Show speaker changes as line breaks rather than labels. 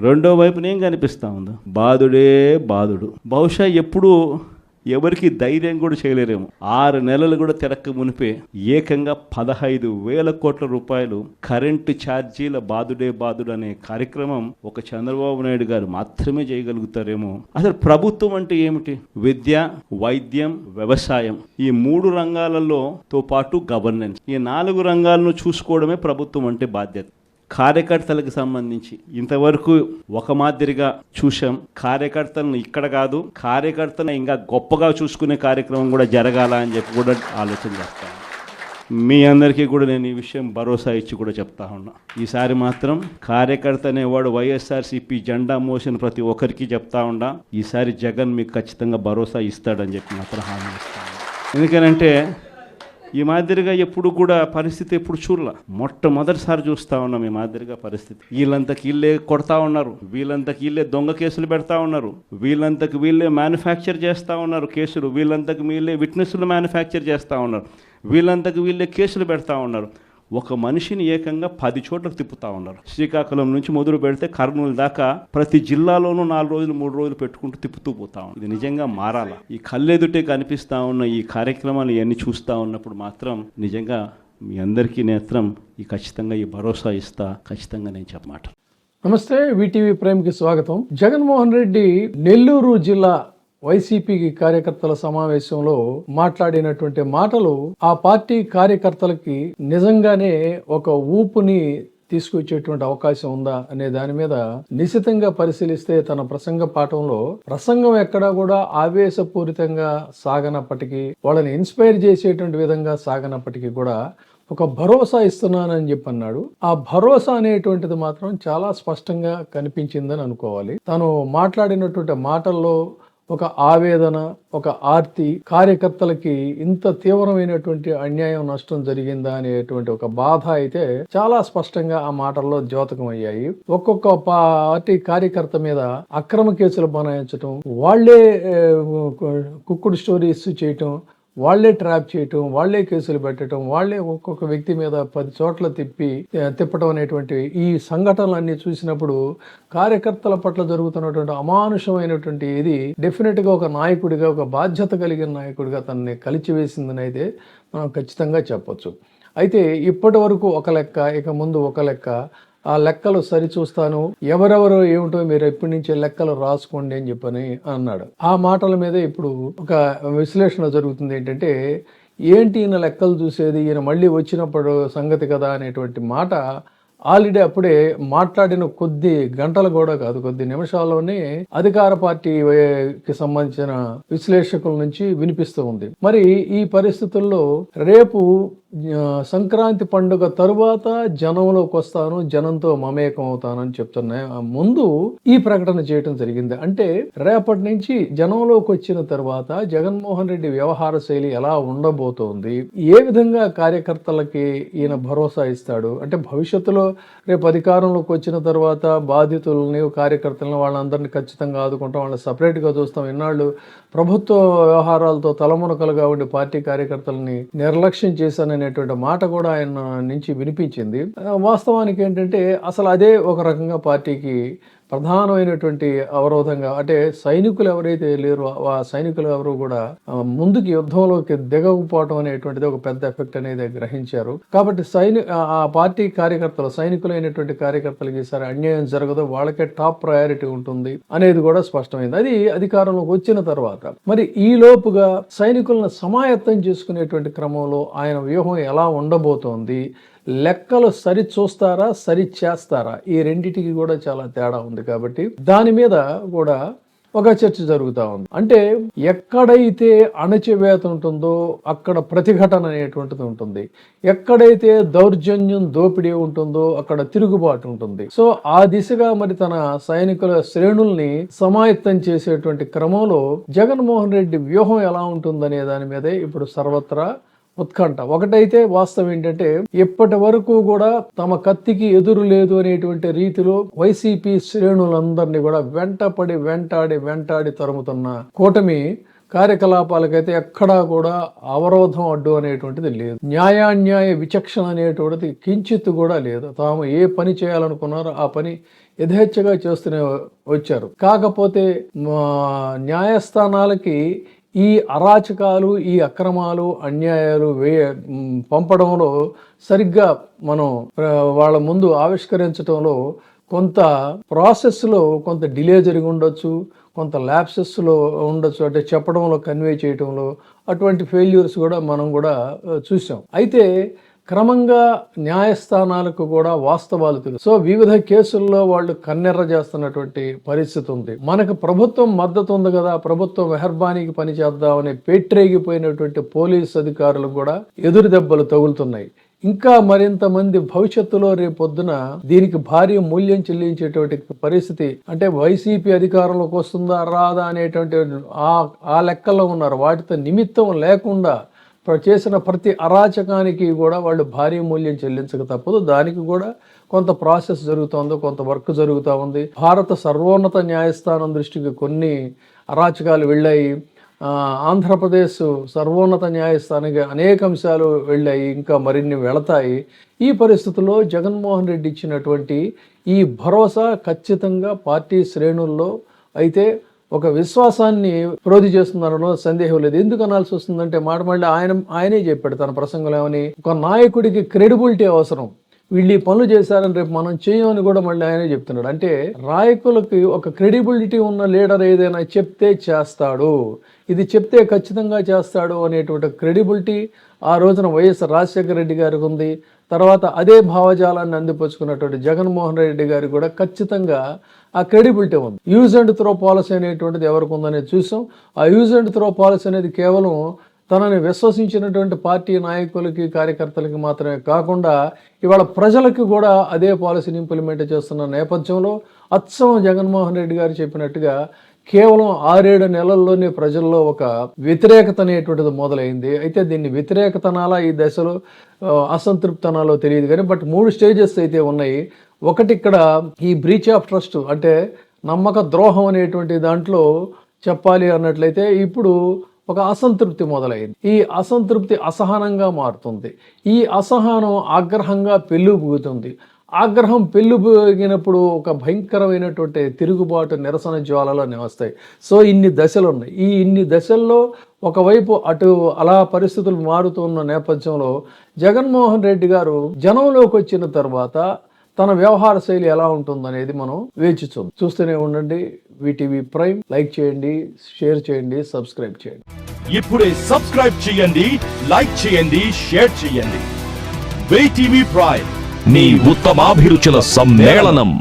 రెండో వైపున ఏం కనిపిస్తూ ఉందో బాధుడే బాధుడు. బహుశా ఎప్పుడు ఎవరికి ధైర్యం కూడా చేయలేరేమో. 6 నెలలు కూడా తిరక్క మునిపే ఏకంగా 15,000 కోట్ల రూపాయలు కరెంటు ఛార్జీల బాధుడే బాధుడు అనే కార్యక్రమం ఒక చంద్రబాబు నాయుడు గారు మాత్రమే చేయగలుగుతారేమో. అసలు ప్రభుత్వం అంటే ఏమిటి? విద్య, వైద్యం, వ్యవసాయం, ఈ 3 రంగాలలో తో పాటు గవర్నెన్స్, ఈ 4 రంగాలను చూసుకోవడమే ప్రభుత్వం అంటే బాధ్యత. కార్యకర్తలకు సంబంధించి ఇంతవరకు ఒక మాదిరిగా చూసాం. కార్యకర్తలను ఇక్కడ కాదు, కార్యకర్తలను ఇంకా గొప్పగా చూసుకునే కార్యక్రమం కూడా జరగాల అని చెప్పి కూడా ఆలోచన చేస్తాను. మీ అందరికీ కూడా నేను ఈ విషయం భరోసా ఇచ్చి కూడా చెప్తా ఉన్నా. ఈసారి మాత్రం కార్యకర్త అనేవాడు వైఎస్ఆర్సీపీ జెండా మోసిన ప్రతి ఒక్కరికి చెప్తా ఉన్నా, ఈసారి జగన్ మీకు ఖచ్చితంగా భరోసా ఇస్తాడని చెప్పి మాత్రం హామీ ఇస్తాను. ఎందుకనంటే ఈ మాదిరిగా ఎప్పుడు కూడా పరిస్థితి ఎప్పుడు చూడలా, మొట్టమొదటిసారి చూస్తూ ఉన్నాం ఈ మాదిరిగా పరిస్థితి. వీళ్ళంతకి వీళ్ళే కొడతా ఉన్నారు, వీళ్ళంతకి వీళ్ళే దొంగ కేసులు పెడతా ఉన్నారు, వీళ్ళంతకు వీళ్ళే మ్యానుఫ్యాక్చర్ చేస్తూ ఉన్నారు కేసులు, వీళ్ళంతకు వీళ్ళే విట్నెస్లు మ్యానుఫ్యాక్చర్ చేస్తూ ఉన్నారు, వీళ్ళంతకు వీళ్ళే కేసులు పెడతా ఉన్నారు. ఒక మనిషిని ఏకంగా 10 చోట్లకు తిప్పుతా ఉన్నారు. శ్రీకాకుళం నుంచి మొదలు పెడితే కర్నూలు దాకా ప్రతి జిల్లాలోనూ 4 రోజులు 3 రోజులు పెట్టుకుంటూ తిప్పుతూ పోతా ఉంది. ఇది నిజంగా మారాలా. ఈ కళ్ళెదుటే కనిపిస్తూ ఉన్న ఈ కార్యక్రమాలు ఇవన్నీ చూస్తూ ఉన్నప్పుడు మాత్రం నిజంగా మీ అందరికీ నేత్రం ఈ ఖచ్చితంగా ఈ భరోసా ఇస్తా, ఖచ్చితంగా నేను చెప్పమాట.
నమస్తే, వీటీవీ ప్రైమ్కి స్వాగతం. జగన్మోహన్ రెడ్డి నెల్లూరు జిల్లా వైసీపీ కార్యకర్తల సమావేశంలో మాట్లాడినటువంటి మాటలు ఆ పార్టీ కార్యకర్తలకి నిజంగానే ఒక ఊపుని తీసుకొచ్చేటువంటి అవకాశం ఉందా అనే దాని మీద నిశితంగా పరిశీలిస్తే తన ప్రసంగ పాఠంలో ప్రసంగం ఎక్కడా కూడా ఆవేశపూరితంగా సాగనప్పటికీ, వాళ్ళని ఇన్స్పైర్ చేసేటువంటి విధంగా సాగనప్పటికీ కూడా ఒక భరోసా ఇస్తున్నానని చెప్పి అన్నాడు. ఆ భరోసా అనేటువంటిది మాత్రం చాలా స్పష్టంగా కనిపించిందని అనుకోవాలి. తను మాట్లాడినటువంటి మాటల్లో ఒక ఆవేదన, ఒక ఆర్తి, కార్యకర్తలకి ఇంత తీవ్రమైనటువంటి అన్యాయం, నష్టం జరిగిందా అనేటువంటి ఒక బాధ అయితే చాలా స్పష్టంగా ఆ మాటల్లో ద్యోతకం అయ్యాయి. ఒక్కొక్క పార్టీ కార్యకర్త మీద అక్రమ కేసులు బనాయించటం, వాళ్లే కుక్కుడు స్టోరీస్ చేయటం, వాళ్లే ట్రాప్ చేయటం, వాళ్లే కేసులు పెట్టడం, వాళ్లే ఒక్కొక్క వ్యక్తి మీద 10 చోట్ల తిప్పటం అనేటువంటి ఈ సంఘటనలన్నీ చూసినప్పుడు కార్యకర్తల పట్ల జరుగుతున్నటువంటి అమానుషమైనటువంటి ఇది డెఫినెట్ గా ఒక నాయకుడిగా, ఒక బాధ్యత కలిగిన నాయకుడిగా తనని కలిచివేసిందని అయితే మనం ఖచ్చితంగా చెప్పొచ్చు. అయితే ఇప్పటి వరకు ఒక లెక్క, ఇక ముందు ఒక లెక్క. ఆ లెక్కలు సరిచూస్తాను, ఎవరెవరు ఏమిటో మీరు ఎప్పటి నుంచే లెక్కలు రాసుకోండి అని చెప్పని అన్నాడు. ఆ మాటల మీద ఇప్పుడు ఒక విశ్లేషణ జరుగుతుంది. ఏంటంటే ఏంటి ఈయన లెక్కలు చూసేది, ఈయన మళ్ళీ వచ్చినప్పుడు సంగతి కదా అనేటువంటి మాట ఆల్రెడీ అప్పుడే మాట్లాడిన కొద్ది గంటలు కూడా కాదు, కొద్ది నిమిషాల్లోనే అధికార పార్టీకి సంబంధించిన విశ్లేషకుల నుంచి వినిపిస్తూ ఉంది. మరి ఈ పరిస్థితుల్లో రేపు సంక్రాంతి పండుగ తరువాత జనంలోకి వస్తాను, జనంతో మమేకం అవుతానని చెప్తున్నా ముందు ఈ ప్రకటన చేయడం జరిగింది. అంటే రేపటి నుంచి జనంలోకి వచ్చిన తర్వాత జగన్మోహన్ రెడ్డి వ్యవహార శైలి ఎలా ఉండబోతోంది, ఏ విధంగా కార్యకర్తలకి ఈయన భరోసా ఇస్తాడు, అంటే భవిష్యత్తులో రేపు అధికారంలోకి వచ్చిన తర్వాత బాధితులని, కార్యకర్తలను, వాళ్ళందరినీ ఖచ్చితంగా ఆదుకుంటాం, వాళ్ళని సపరేట్గా చూస్తాం. ఇన్నాళ్ళు ప్రభుత్వ వ్యవహారాలతో తలమునకలుగా ఉండి పార్టీ కార్యకర్తలని నిర్లక్ష్యం చేశాననేటువంటి మాట కూడా ఆయన నుంచి వినిపించింది. వాస్తవానికి ఏంటంటే అసలు అదే ఒక రకంగా పార్టీకి ప్రధానమైనటువంటి అవరోధంగా, అంటే సైనికులు ఎవరైతే లేరో ఆ సైనికులు ఎవరు కూడా ముందుకు యుద్ధంలోకి దిగకపోవడం అనేటువంటిది ఒక పెద్ద ఎఫెక్ట్ అనేది గ్రహించారు. కాబట్టి ఆ పార్టీ కార్యకర్తలు, సైనికులైనటువంటి కార్యకర్తలకి ఈసారి అన్యాయం జరగదు, వాళ్ళకే టాప్ ప్రయారిటీ ఉంటుంది అనేది కూడా స్పష్టమైంది. అది అధికారంలోకి వచ్చిన తర్వాత. మరి ఈ లోపుగా సైనికులను సమాయత్తం చేసుకునేటువంటి క్రమంలో ఆయన వ్యూహం ఎలా ఉండబోతోంది, లెక్కలు సరి చూస్తారా, సరి చేస్తారా, ఈ రెండిటికి కూడా చాలా తేడా ఉంది. కాబట్టి దాని మీద కూడా ఒక చర్చ జరుగుతూ ఉంది. అంటే ఎక్కడైతే అణచివేత ఉంటుందో అక్కడ ప్రతిఘటన అనేటువంటిది ఉంటుంది, ఎక్కడైతే దౌర్జన్యం, దోపిడీ ఉంటుందో అక్కడ తిరుగుబాటు ఉంటుంది. సో ఆ దిశగా మరి తన సైనికుల శ్రేణుల్ని సమాయత్తం చేసేటువంటి క్రమంలో జగన్మోహన్ రెడ్డి వ్యూహం ఎలా ఉంటుందనే దాని మీదే ఇప్పుడు సర్వత్రా ఉత్కంఠ. ఒకటైతే వాస్తవం ఏంటంటే ఇప్పటి వరకు కూడా తమ కత్తికి ఎదురు లేదు అనేటువంటి రీతిలో వైసీపీ శ్రేణులందరినీ కూడా వెంటాడి తరుముతున్న కూటమి కార్యకలాపాలకైతే ఎక్కడా కూడా అవరోధం అడ్డు అనేటువంటిది లేదు. న్యాయాన్యాయ విచక్షణ అనేటువంటిది కించిత్ కూడా లేదు. తాము ఏ పని చేయాలనుకున్నారో ఆ పని యథేచ్ఛగా చేస్తూనే వచ్చారు. కాకపోతే న్యాయస్థానాలకి ఈ అరాచకాలు, ఈ అక్రమాలు, అన్యాయాలు పంపడంలో సరిగ్గా మనం వాళ్ళ ముందు ఆవిష్కరించడంలో కొంత ప్రాసెస్లో కొంత డిలే జరిగి ఉండొచ్చు, కొంత ల్యాప్సెస్లో ఉండొచ్చు, అంటే చెప్పడంలో కన్వే చేయడంలో అటువంటి ఫెయిల్యూర్స్ కూడా మనం కూడా చూసాం. అయితే క్రమంగా న్యాయస్థానాలకు కూడా వాస్తవాలు తెలుసు. సో వివిధ కేసుల్లో వాళ్ళు కన్నెర్ర చేస్తున్నటువంటి పరిస్థితి ఉంది. మనకు ప్రభుత్వం మద్దతు ఉంది కదా, ప్రభుత్వం మెహర్బానీకి పని చేద్దామని పేట్రేగిపోయినటువంటి పోలీస్ అధికారులకు కూడా ఎదురు దెబ్బలు తగులుతున్నాయి. ఇంకా మరింత మంది భవిష్యత్తులో రేపొద్దున దీనికి భారీ మూల్యం చెల్లించేటువంటి పరిస్థితి, అంటే వైసీపీ అధికారంలోకి వస్తుందా రాదా అనేటువంటి ఆ లెక్కల్లో ఉన్నారు. వాటితో నిమిత్తం లేకుండా చేసిన ప్రతి అరాచకానికి కూడా వాళ్ళు భారీ మూల్యం చెల్లించక తప్పదు. దానికి కూడా కొంత ప్రాసెస్ జరుగుతోంది, కొంత వర్క్ జరుగుతూ ఉంది. భారత సర్వోన్నత న్యాయస్థానం దృష్టికి కొన్ని అరాచకాలు వెళ్ళాయి. ఆంధ్రప్రదేశ్ సర్వోన్నత న్యాయస్థానానికి అనేక అంశాలు వెళ్ళాయి, ఇంకా మరిన్ని వెళతాయి. ఈ పరిస్థితుల్లో జగన్మోహన్ రెడ్డి ఇచ్చినటువంటి ఈ భరోసా ఖచ్చితంగా పార్టీ శ్రేణుల్లో అయితే ఒక విశ్వాసాన్ని ప్రోధి చేస్తున్నారో సందేహం లేదు. ఎందుకు అనాల్సి వస్తుందంటే మాట మళ్ళీ ఆయనే చెప్పాడు తన ప్రసంగంలో ఏమని, ఒక నాయకుడికి క్రెడిబిలిటీ అవసరం, వీళ్ళు ఈ పనులు చేశారని రేపు మనం చేయమని కూడా మళ్ళీ ఆయనే చెప్తున్నాడు. అంటే నాయకులకి ఒక క్రెడిబిలిటీ ఉన్న లీడర్ ఏదైనా చెప్తే చేస్తాడు, ఇది చెప్తే ఖచ్చితంగా చేస్తాడు అనేటువంటి క్రెడిబిలిటీ ఆ రోజున వైఎస్ రాజశేఖర రెడ్డి గారికి ఉంది. తర్వాత అదే భావజాలాన్ని అందిపుచ్చుకున్నటువంటి జగన్మోహన్ రెడ్డి గారికి కూడా ఖచ్చితంగా ఆ క్రెడిబిలిటీ ఉంది. యూజ్ అండ్ త్రో పాలసీ అనేటువంటిది ఎవరికి ఉందనేది చూసాం. ఆ యూజ్ అండ్ త్రో పాలసీ అనేది కేవలం తనని విశ్వసించినటువంటి పార్టీ నాయకులకి, కార్యకర్తలకి మాత్రమే కాకుండా ఇవాళ ప్రజలకు కూడా అదే పాలసీని ఇంప్లిమెంట్ చేస్తున్న నేపథ్యంలో అచ్చం జగన్మోహన్ రెడ్డి గారు చెప్పినట్టుగా కేవలం 6-7 నెలల్లోనే ప్రజల్లో ఒక వ్యతిరేకత అనేటువంటిది మొదలైంది. అయితే దీన్ని వ్యతిరేకతనాలా ఈ దశలో అసంతృప్తనాలో తెలియదు కానీ బట్ 3 స్టేజెస్ అయితే ఉన్నాయి. ఒకటి ఇక్కడ ఈ బ్రీచ్ ఆఫ్ ట్రస్ట్, అంటే నమ్మక ద్రోహం అనేటువంటి దాంట్లో చెప్పాలి అన్నట్లయితే ఇప్పుడు ఒక అసంతృప్తి మొదలైంది. ఈ అసంతృప్తి అసహనంగా మారుతుంది. ఈ అసహనం ఆగ్రహంగా పెళ్ళుబుగుతుంది. ఆగ్రహం పెళ్ళుబోగినప్పుడు ఒక భయంకరమైనటువంటి తిరుగుబాటు, నిరసన జ్వాలలు వస్తాయి. సో ఇన్ని దశలు ఉన్నాయి. ఈ ఇన్ని దశల్లో ఒకవైపు అటు అలా పరిస్థితులు మారుతున్న నేపథ్యంలో జగన్మోహన్ రెడ్డి గారు జనంలోకి వచ్చిన తర్వాత తన వ్యవహార శైలి ఎలా ఉంటుందనేది మనం వేచి చూస్తూనే ఉండండి. వీటీవీ ప్రైమ్ లైక్ చేయండి, షేర్ చేయండి, సబ్స్క్రైబ్ చేయండి.
ఇప్పుడే సబ్స్క్రైబ్ చేయండి, లైక్ చేయండి, షేర్ చేయండి. వీటీవీ ప్రైమ్, మీ ఉత్తమాభిరుచుల సమ్మేళనం.